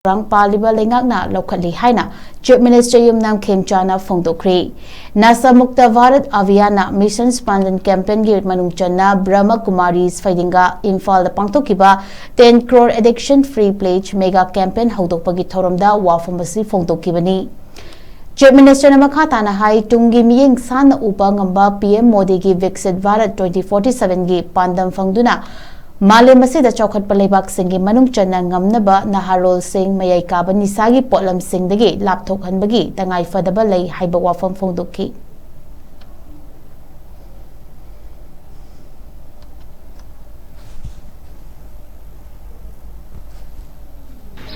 Rang paliba lengakna lokali haina Chief Minister Yumnam Khemchana Phongdokri Nasa Mukta Bharat Abhiyana Mission Spandan Campaign gi manungchana Brahma Kumaris Faidinga Imphal da pangthokiba 10 crore addiction free pledge mega campaign haudokpagi thoramda wafamasi phongdokibani Chief Minister Namakhatana hai tungi miyeng san upa ngamba PM Modi gi Viksit Bharat 2047 gi pandam phangduna Malem asida chaukat palebak singi manung chana ngamnaba naharol sing mayai kaba nisagi potlam sing dagi lapthok hanbagi tangai fadaba lay haiba wafam phongdokhi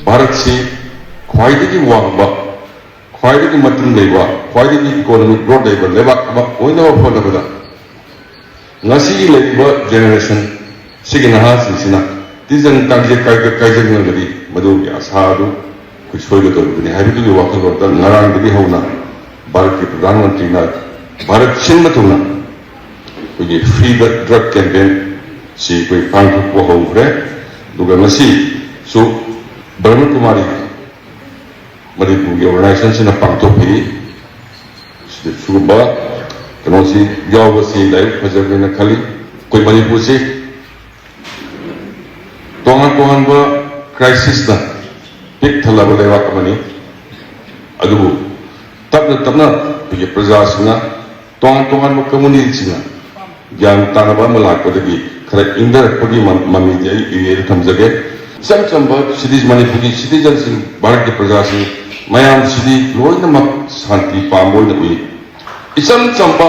Bharat se khwaidagi wangba khwaidagi matun leiba khwaidagi economic growth leiba lebak ba oina ba phonabada ngasi leiba generation Sigina Hasina, Tisan Kaja Kaja Madu Asadu, which for the Habitu Waka, Naran Bibi Hona, Baraki Pranmantina, Barak Shinmatuna, which is free drug campaign, see we find to go home, Dugamasi, so Burma Kumari, Maribu organizations in a Pantopi, the Suba, Kanosi, Yawasi, like President Kali, Kuimanipusi. Tongan crisis na pik thala ba lewa kamani adubu tapna pige praja sina tongan mo community sina gyan tanaba malak padagi khara indar pagi mami jai ire thamjage samchamba cities manipuri citizens in bharat ke praja se mayam city loina mak shanti pamol na ui isam chamba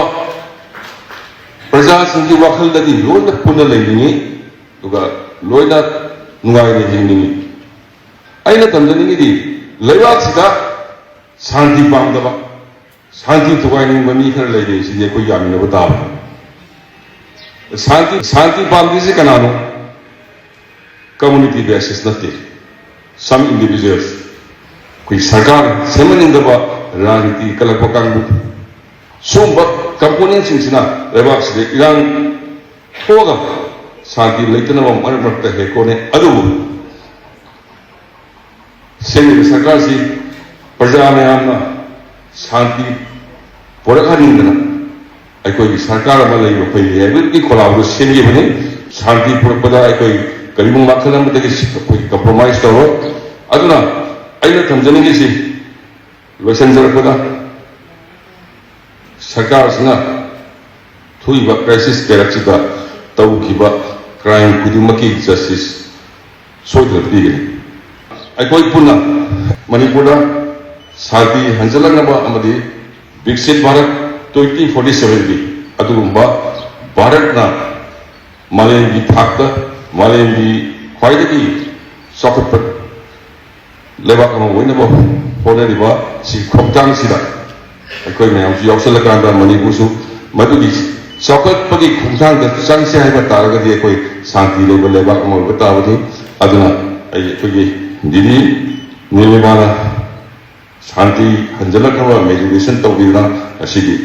praja sin ki wakhal dagi loina puna leini tuga loina Nuai ni aina tamjani di lewat sida shanti pamdaba shanti tugai ni mami khar lai de si koi yamina bata shanti pamdi se kanano community basis nate some individuals koi sarkar semanindaba rajniti kalakpakang sumba components sina lewat sida ilang hoga Santi laitana wa mar marta he kone adu seni sarkar si praja mayamna shanti porakhanindana aikoi sarkar ma lai ba pai he ki kholaw seni bane shanti porakpada aikoi karibung makhalam dagi koi compromise tawo aduna aina thamjani gi si loisan jarakpada sarkar sina thui ba crisis kerakchida tawu kiba crime kudimaki justice soidra pigani aikoi puna manipura sati hanjalanaba amadi Viksit Bharat 2047 gi adugumba bharatna malemgi thakta malemgi khwaidagi sakatpat lebak ama oinaba honariba si khoptang sida aikoi mayam si yausalakanda manipusu madugi Sokat pagi khungthang da changse haiba taragadi ekoi shanti leba lebak ama batawadi aduna ai pagi dini nilibana shanti hanjalakaba meditation tawbina asigi